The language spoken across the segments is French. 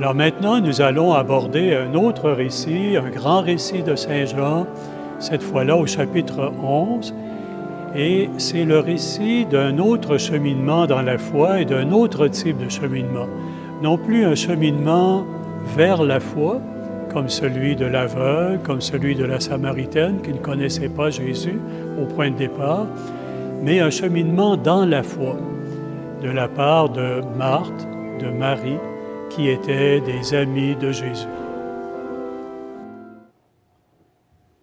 Alors maintenant, nous allons aborder un autre récit, un grand récit de Saint Jean, cette fois-là au chapitre 11. Et c'est le récit d'un autre cheminement dans la foi et d'un autre type de cheminement. Non plus un cheminement vers la foi, comme celui de l'aveugle, comme celui de la Samaritaine qui ne connaissait pas Jésus au point de départ, mais un cheminement dans la foi de la part de Marthe, de Marie, qui étaient des amis de Jésus.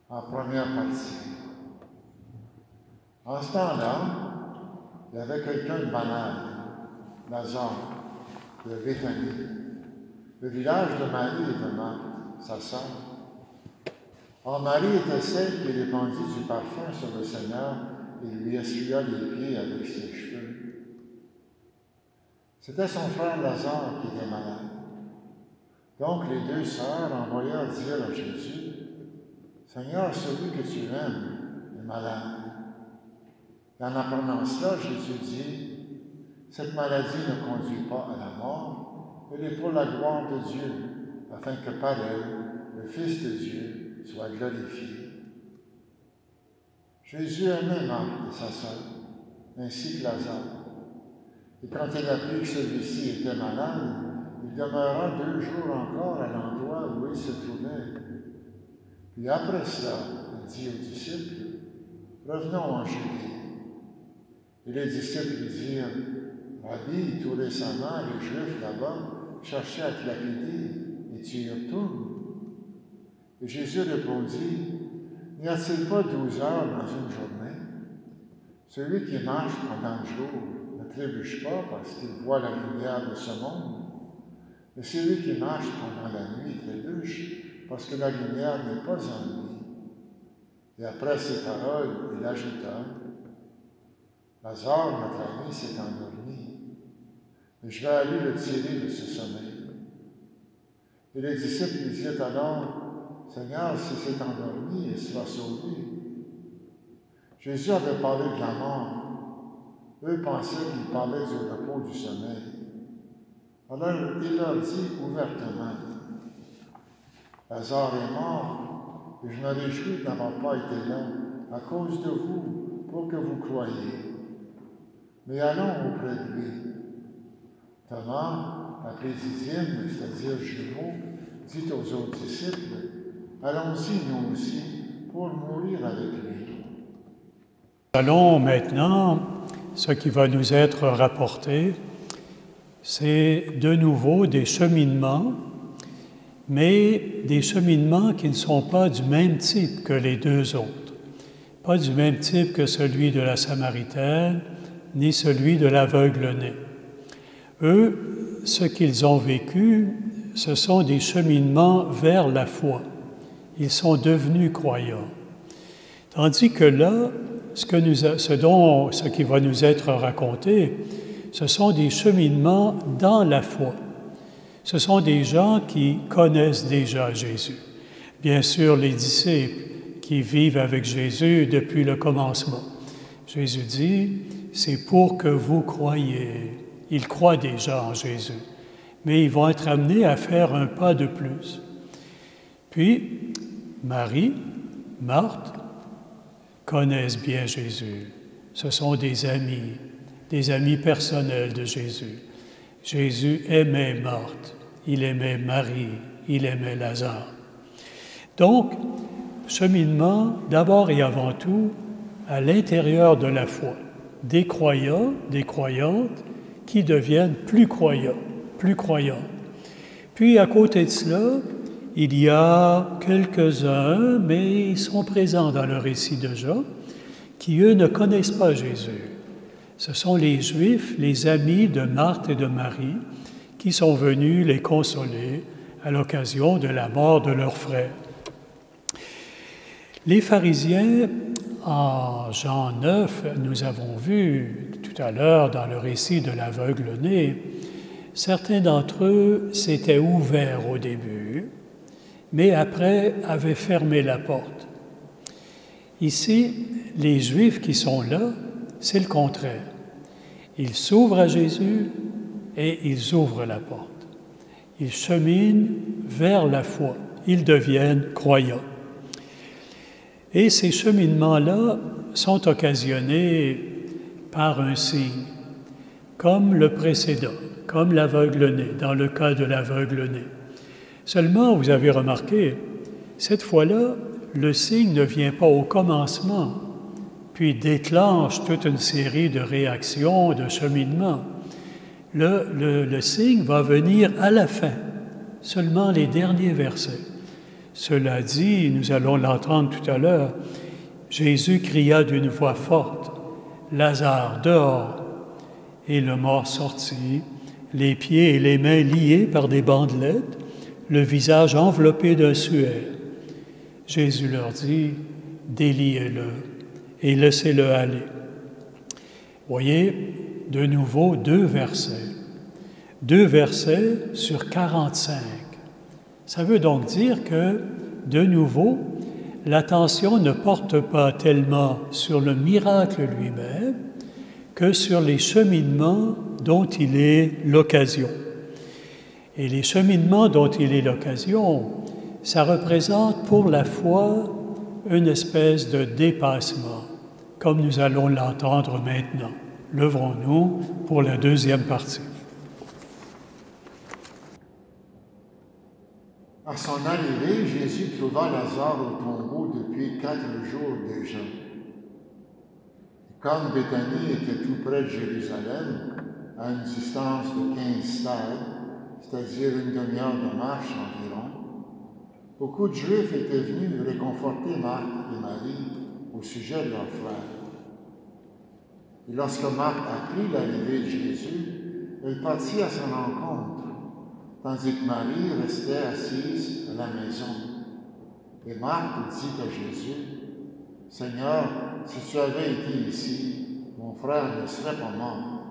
En première partie. En ce temps-là, il y avait quelqu'un de malade, Lazare, de Béthanie, le village de Marie et de Marthe, sa sœur. Or, Marie était celle qui répandit du parfum sur le Seigneur et lui essuya les pieds avec ses cheveux. C'était son frère Lazare qui était malade. Donc les deux sœurs envoyèrent dire à Jésus, « Seigneur, celui que tu aimes est malade. » Et en apprenant cela, Jésus dit, « Cette maladie ne conduit pas à la mort, elle est pour la gloire de Dieu, afin que par elle, le Fils de Dieu soit glorifié. » Jésus aimait Marthe et sa sœur, ainsi que Lazare. Et quand il apprit que celui-ci était malade, il demeura 2 jours encore à l'endroit où il se trouvait. Puis après cela, il dit aux disciples, « Revenons en Judée. » Et les disciples lui dirent, « Rabbi, tout récemment, les Juifs là-bas cherchaient à te lapider, et tu y retournes. » Et Jésus répondit, « N'y a-t-il pas 12 heures dans une journée? Celui qui marche pendant le jour ne trébuche pas parce qu'il voit la lumière de ce monde, mais celui qui marche pendant la nuit trébuche parce que la lumière n'est pas en lui. » Et après ces paroles, il ajouta, « Lazare, notre ami, s'est endormi, mais je vais aller le tirer de ce sommeil. » Et les disciples lui dirent alors, « Seigneur, s'il s'est endormi, il sera sauvé. » Jésus avait parlé de la mort. Eux pensaient qu'il parlait du repos du sommeil. Alors il leur dit ouvertement, « Lazare est mort, et je me réjouis de n'avoir pas été là à cause de vous, pour que vous croyiez. Mais allons auprès de lui. » Thomas, appelé Didyme, c'est-à-dire jumeau, dit aux autres disciples, « Allons-y, nous aussi, pour mourir avec lui. » Allons maintenant, ce qui va nous être rapporté, c'est de nouveau des cheminements, mais des cheminements qui ne sont pas du même type que les deux autres. Pas du même type que celui de la Samaritaine, ni celui de l'aveugle-né. Eux, ce qu'ils ont vécu, ce sont des cheminements vers la foi. Ils sont devenus croyants. Tandis que là, ce qui va nous être raconté, ce sont des cheminements dans la foi. Ce sont des gens qui connaissent déjà Jésus. Bien sûr, les disciples qui vivent avec Jésus depuis le commencement. Jésus dit, c'est pour que vous croyiez. Ils croient déjà en Jésus, mais ils vont être amenés à faire un pas de plus. Puis, Marie, Marthe, connaissent bien Jésus. Ce sont des amis personnels de Jésus. Jésus aimait Marthe, il aimait Marie, il aimait Lazare. Donc, cheminement, d'abord et avant tout, à l'intérieur de la foi. Des croyants, des croyantes qui deviennent plus croyants, plus croyantes. Puis, à côté de cela, il y a quelques-uns, mais ils sont présents dans le récit de Jean, qui, eux, ne connaissent pas Jésus. Ce sont les Juifs, les amis de Marthe et de Marie, qui sont venus les consoler à l'occasion de la mort de leur frère. Les pharisiens, en Jean 9, nous avons vu tout à l'heure dans le récit de l'aveugle-né, certains d'entre eux s'étaient ouverts au début, mais après avaient fermé la porte. Ici, les Juifs qui sont là, c'est le contraire. Ils s'ouvrent à Jésus et ils ouvrent la porte. Ils cheminent vers la foi. Ils deviennent croyants. Et ces cheminements-là sont occasionnés par un signe, comme le précédent, comme l'aveugle-né, dans le cas de l'aveugle-né. Seulement, vous avez remarqué, cette fois-là, le signe ne vient pas au commencement, puis déclenche toute une série de réactions, de cheminements. Le signe va venir à la fin, seulement les derniers versets. Cela dit, nous allons l'entendre tout à l'heure, Jésus cria d'une voix forte, « Lazare, dehors !» Et le mort sortit, les pieds et les mains liés par des bandelettes, le visage enveloppé d'un suaire. Jésus leur dit, « Déliez-le et laissez-le aller. » Voyez, de nouveau, 2 versets. 2 versets sur 45. Ça veut donc dire que, de nouveau, l'attention ne porte pas tellement sur le miracle lui-même que sur les cheminements dont il est l'occasion. Et les cheminements dont il est l'occasion, ça représente pour la foi une espèce de dépassement, comme nous allons l'entendre maintenant. Lèverons-nous pour la deuxième partie. À son arrivée, Jésus trouva Lazare au tombeau depuis 4 jours déjà. Comme Béthanie était tout près de Jérusalem, à une distance de 15 stades, c'est-à-dire une demi-heure de marche environ, beaucoup de Juifs étaient venus réconforter Marthe et Marie au sujet de leur frère. Et lorsque Marthe apprit l'arrivée de Jésus, elle partit à son rencontre, tandis que Marie restait assise à la maison. Et Marthe dit à Jésus, « Seigneur, si tu avais été ici, mon frère ne serait pas mort.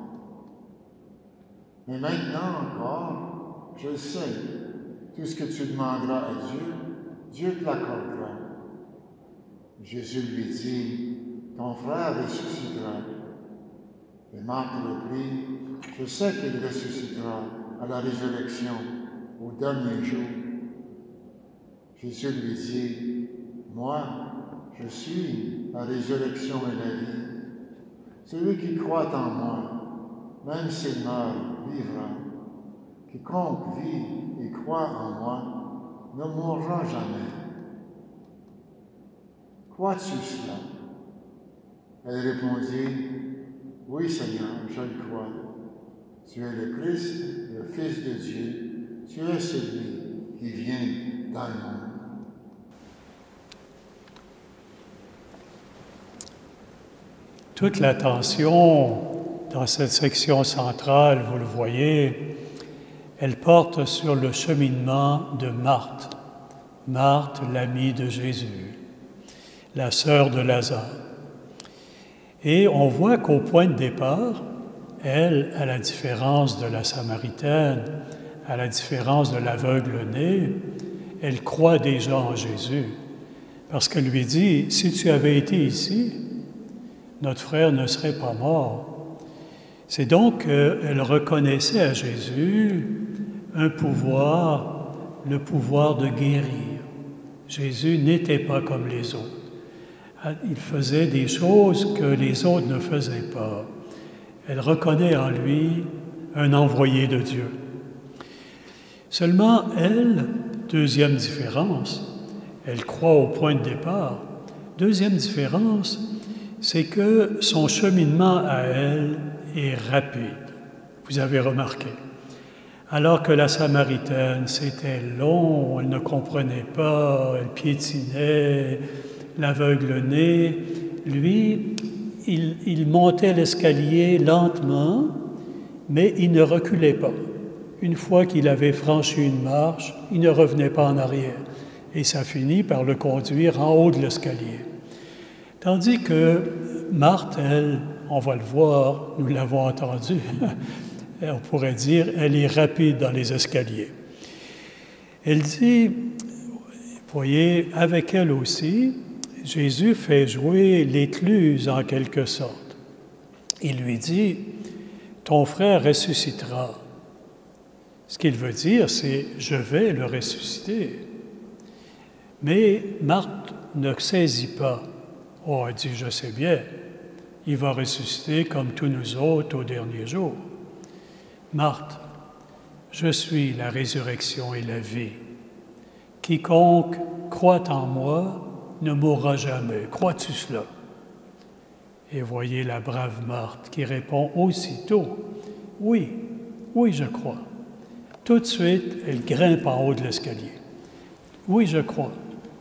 Mais maintenant encore, je le sais, tout ce que tu demanderas à Dieu, Dieu te l'accordera. » Jésus lui dit, « Ton frère ressuscitera. » Et Marthe reprit, « Je sais qu'il ressuscitera à la résurrection, au dernier jour. » Jésus lui dit, « Moi, je suis la résurrection et la vie. Celui qui croit en moi, même s'il meurt, vivra. Quiconque vit et croit en moi ne mourra jamais. Crois-tu cela? » Elle répondit, « Oui, Seigneur, je le crois. Tu es le Christ, le Fils de Dieu. Tu es celui qui vient dans le monde. » Toute l'attention dans cette section centrale, vous le voyez, elle porte sur le cheminement de Marthe. Marthe, l'amie de Jésus, la sœur de Lazare. Et on voit qu'au point de départ, elle, à la différence de la Samaritaine, à la différence de l'aveugle-né, elle croit déjà en Jésus, parce qu'elle lui dit, « Si tu avais été ici, notre frère ne serait pas mort. » C'est donc qu'elle reconnaissait à Jésus un pouvoir, le pouvoir de guérir. Jésus n'était pas comme les autres. Il faisait des choses que les autres ne faisaient pas. Elle reconnaît en lui un envoyé de Dieu. Seulement, elle, deuxième différence, elle croit au point de départ. Deuxième différence, c'est que son cheminement à elle est rapide. Vous avez remarqué. Alors que la Samaritaine, c'était long, elle ne comprenait pas, elle piétinait, l'aveugle-né, lui, il montait l'escalier lentement, mais il ne reculait pas. Une fois qu'il avait franchi une marche, il ne revenait pas en arrière. Et ça finit par le conduire en haut de l'escalier. Tandis que Marthe, elle, on va le voir, nous l'avons entendu, on pourrait dire, elle est rapide dans les escaliers. Elle dit, vous voyez, avec elle aussi, Jésus fait jouer l'écluse en quelque sorte. Il lui dit, « Ton frère ressuscitera. » Ce qu'il veut dire, c'est « je vais le ressusciter ». Mais Marthe ne saisit pas. Oh, elle dit « je sais bien, il va ressusciter comme tous nous autres au dernier jour ». Marthe, je suis la résurrection et la vie. Quiconque croit en moi ne mourra jamais. Crois-tu cela? Et voyez la brave Marthe qui répond aussitôt, oui, oui, je crois. Tout de suite, elle grimpe en haut de l'escalier. Oui, je crois.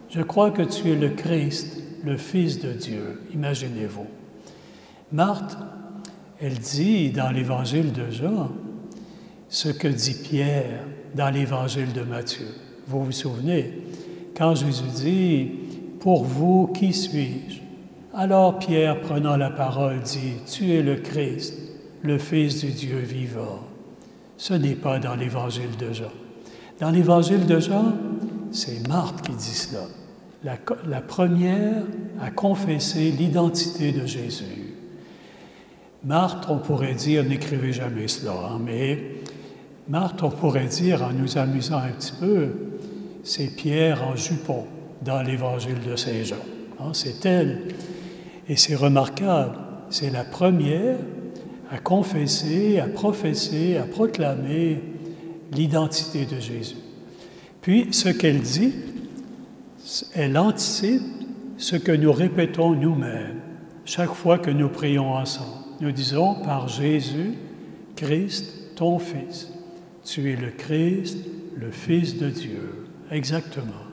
Je crois que tu es le Christ, le Fils de Dieu. Imaginez-vous. Marthe, elle dit dans l'Évangile de Jean ce que dit Pierre dans l'Évangile de Matthieu. Vous vous souvenez, quand Jésus dit « Pour vous, qui suis-je » Alors Pierre, prenant la parole, dit « Tu es le Christ, le Fils du Dieu vivant ». Ce n'est pas dans l'Évangile de Jean. Dans l'Évangile de Jean, c'est Marthe qui dit cela, la première à confesser l'identité de Jésus. Marthe, on pourrait dire, n'écrivez jamais cela, mais Marthe, on pourrait dire, en nous amusant un petit peu, c'est Pierre en jupon dans l'Évangile de Saint Jean. C'est elle. Et c'est remarquable, c'est la première à confesser, à professer, à proclamer l'identité de Jésus. Puis, ce qu'elle dit, elle anticipe ce que nous répétons nous-mêmes chaque fois que nous prions ensemble. Nous disons, par Jésus, Christ, ton Fils. Tu es le Christ, le Fils de Dieu. Exactement.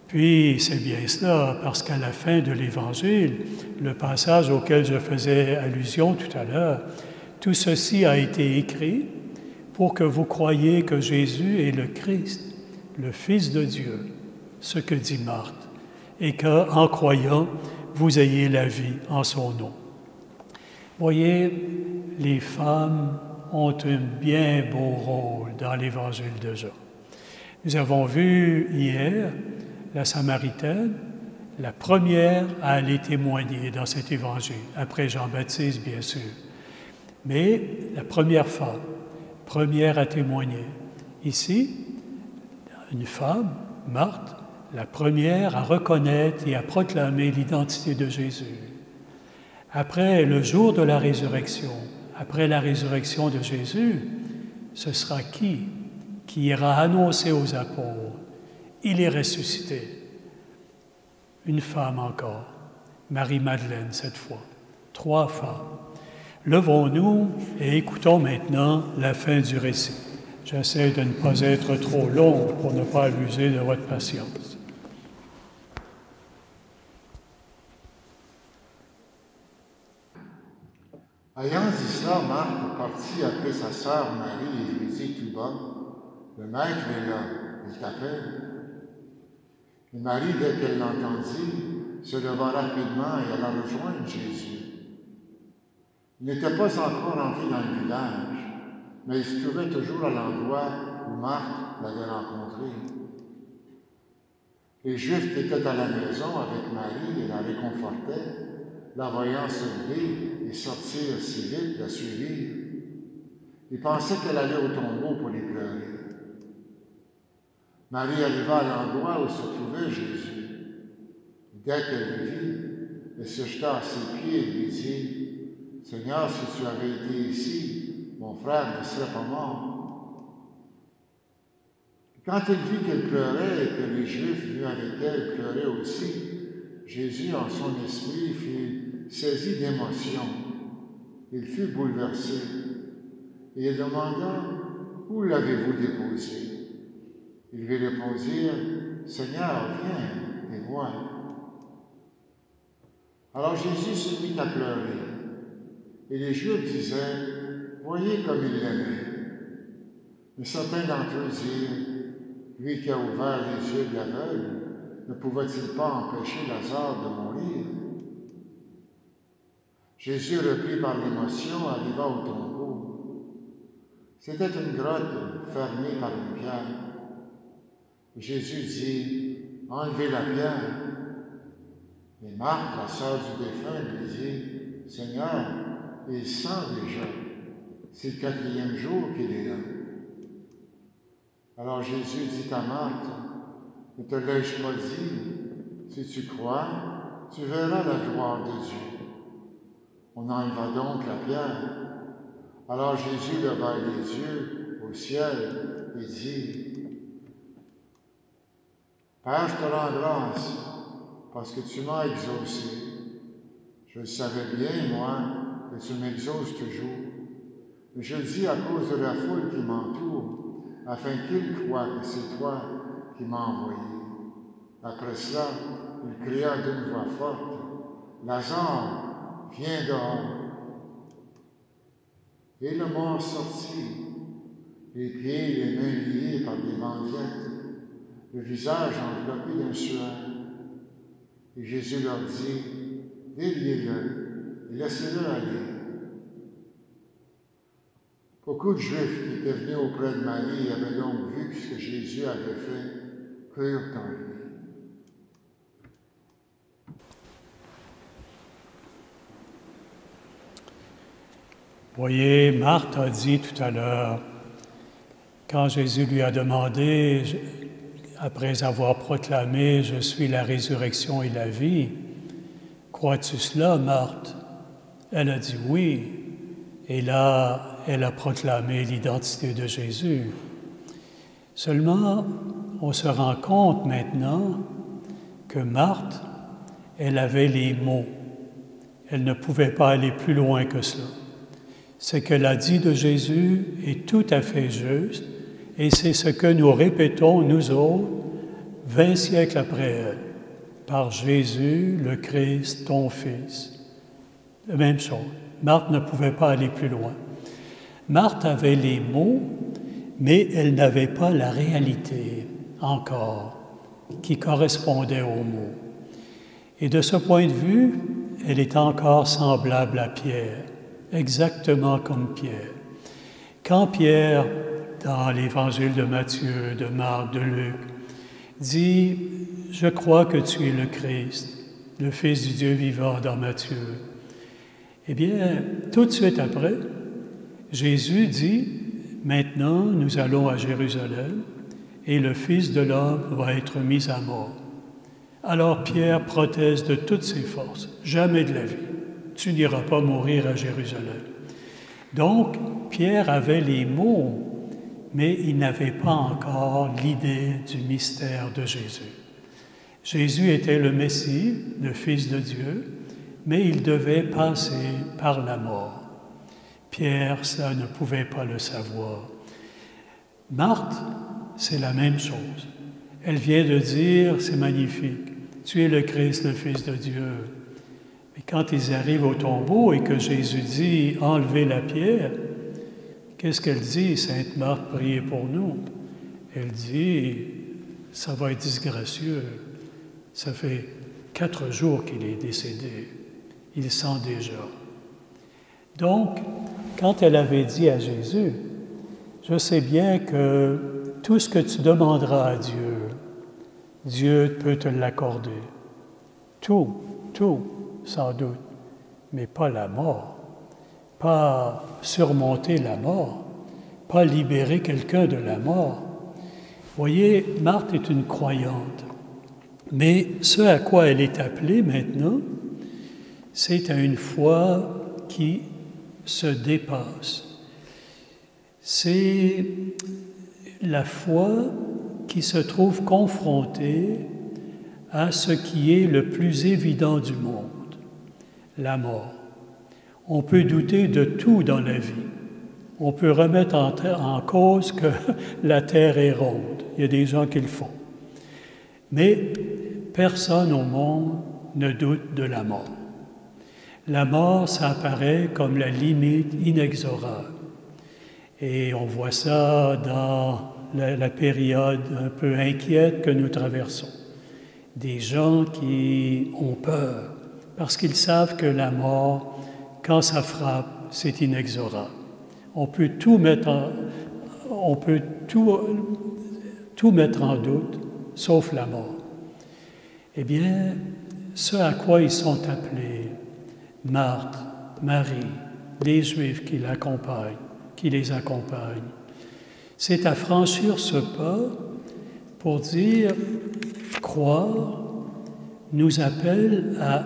Puis, c'est bien cela, parce qu'à la fin de l'Évangile, le passage auquel je faisais allusion tout à l'heure, tout ceci a été écrit pour que vous croyiez que Jésus est le Christ, le Fils de Dieu, ce que dit Marthe, et qu'en croyant, vous ayez la vie en son nom. Voyez, les femmes ont un bien beau rôle dans l'Évangile de Jean. Nous avons vu hier la Samaritaine, la première à aller témoigner dans cet évangile, après Jean-Baptiste, bien sûr. Mais la première femme, première à témoigner. Ici, une femme, Marthe, la première à reconnaître et à proclamer l'identité de Jésus. Après le jour de la résurrection, après la résurrection de Jésus, ce sera qui ira annoncer aux apôtres? Il est ressuscité. Une femme encore, Marie-Madeleine cette fois. 3 femmes. Levons-nous et écoutons maintenant la fin du récit. J'essaie de ne pas être trop long pour ne pas abuser de votre patience. Ayant dit cela, Marthe partit après sa sœur Marie et lui dit tout bas, « Le Maître est là, il t'appelle. » Et Marie, dès qu'elle l'entendit, se leva rapidement et alla rejoindre Jésus. Il n'était pas encore entré dans le village, mais il se trouvait toujours à l'endroit où Marthe l'avait rencontré. Les Juifs qui étaient à la maison avec Marie et la réconfortaient, la voyant se lever et sortir si vite, la suivre. Ils pensaient qu'elle allait au tombeau pour les pleurer. Marie arriva à l'endroit où se trouvait Jésus. Dès qu'elle le vit, elle se jeta à ses pieds et lui dit, « Seigneur, si tu avais été ici, mon frère ne serait pas mort. » Quand elle vit qu'elle pleurait et que les Juifs venus avec elle pleuraient aussi, Jésus, en son esprit, fut saisi d'émotion. Il fut bouleversé. Et il demanda, « Où l'avez-vous déposé? » Ils lui répondirent, « Seigneur, viens et vois. » Alors Jésus se mit à pleurer. Et les Juifs disaient, « Voyez comme il l'aimait. » Mais certains d'entre eux dirent, « Lui qui a ouvert les yeux de l'aveugle, ne pouvait-il pas empêcher Lazare de mourir? » Jésus, repris par l'émotion, arriva au tombeau. C'était une grotte fermée par une pierre. Jésus dit, « Enlevez la pierre. » Et Marthe, la sœur du défunt, lui dit, « Seigneur, il sent déjà. C'est le 4e jour qu'il est là. » Alors Jésus dit à Marthe, ne te l'ai-je pas dit, si tu crois, tu verras la gloire de Dieu. On enleva donc la pierre. Alors Jésus leva les yeux au ciel et dit, Père, je te rends grâce parce que tu m'as exaucé. Je le savais bien, moi, que tu m'exauces toujours. Mais je le dis à cause de la foule qui m'entoure, afin qu'ils croient que c'est toi qui m'as envoyé. Après cela, il cria d'une voix forte, Lazare, viens dehors. Et le mort sortit, les pieds et les mains liés par des bandelettes, le visage enveloppé d'un suaire. Et Jésus leur dit, déliez-le et laissez-le aller. Beaucoup de Juifs qui étaient venus auprès de Marie et avaient donc vu ce que Jésus avait fait, crurent en lui. Voyez, Marthe a dit tout à l'heure, quand Jésus lui a demandé, après avoir proclamé « Je suis la résurrection et la vie », « Crois-tu cela, Marthe ?» Elle a dit « Oui ». Et là, elle a proclamé l'identité de Jésus. Seulement, on se rend compte maintenant que Marthe, elle avait les mots. Elle ne pouvait pas aller plus loin que cela. Ce qu'elle a dit de Jésus est tout à fait juste, et c'est ce que nous répétons, nous autres, 20 siècles après elle. Par Jésus, le Christ, ton Fils. La même chose. Marthe ne pouvait pas aller plus loin. Marthe avait les mots, mais elle n'avait pas la réalité encore qui correspondait aux mots. Et de ce point de vue, elle est encore semblable à Pierre, exactement comme Pierre. Quand Pierre, dans l'Évangile de Matthieu, de Marc, de Luc, dit « Je crois que tu es le Christ, le Fils du Dieu vivant » dans Matthieu. Eh bien, tout de suite après, Jésus dit « Maintenant, nous allons à Jérusalem et le Fils de l'homme va être mis à mort. » Alors Pierre proteste de toutes ses forces « Jamais de la vie, tu n'iras pas mourir à Jérusalem. » Donc, Pierre avait les mots, mais il n'avait pas encore l'idée du mystère de Jésus. Jésus était le Messie, le Fils de Dieu, mais il devait passer par la mort. Pierre, ça ne pouvait pas le savoir. Marthe, c'est la même chose. Elle vient de dire, c'est magnifique, tu es le Christ, le Fils de Dieu. Mais quand ils arrivent au tombeau et que Jésus dit, enlevez la pierre, qu'est-ce qu'elle dit? Sainte Marthe, priez pour nous. Elle dit, ça va être disgracieux. Ça fait 4 jours qu'il est décédé. Il sent déjà. Donc, quand elle avait dit à Jésus, je sais bien que tout ce que tu demanderas à Dieu, Dieu peut te l'accorder. Tout, sans doute, mais pas la mort. Pas surmonter la mort, pas libérer quelqu'un de la mort. Voyez, Marthe est une croyante, mais ce à quoi elle est appelée maintenant, c'est à une foi qui se dépasse. C'est la foi qui se trouve confrontée à ce qui est le plus évident du monde, la mort. On peut douter de tout dans la vie. On peut remettre en cause que la terre est ronde. Il y a des gens qui le font. Mais personne au monde ne doute de la mort. La mort, ça apparaît comme la limite inexorable. Et on voit ça dans la période un peu inquiète que nous traversons. Des gens qui ont peur parce qu'ils savent que la mort, quand ça frappe, c'est inexorable. On peut tout mettre en doute, sauf la mort. Eh bien, ce à quoi ils sont appelés, Marthe, Marie, les Juifs qui les accompagnent, C'est à franchir ce pas pour dire croire nous appelle à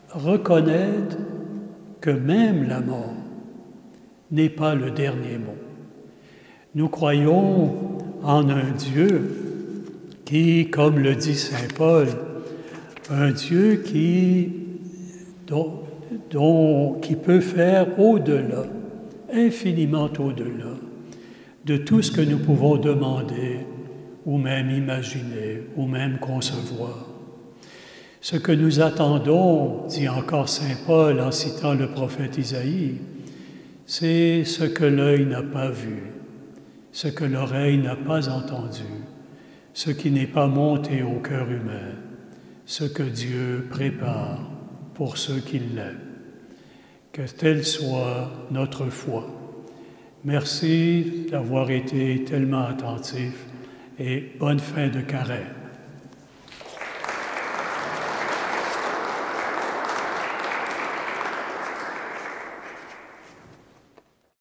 reconnaître que même la mort n'est pas le dernier mot. Nous croyons en un Dieu qui, comme le dit saint Paul, un Dieu qui peut faire au-delà, infiniment au-delà, de tout ce que nous pouvons demander, ou même imaginer, ou même concevoir. Ce que nous attendons, dit encore saint Paul en citant le prophète Isaïe, c'est ce que l'œil n'a pas vu, ce que l'oreille n'a pas entendu, ce qui n'est pas monté au cœur humain, ce que Dieu prépare pour ceux qui l'aiment. Que telle soit notre foi. Merci d'avoir été tellement attentifs et bonne fin de carême.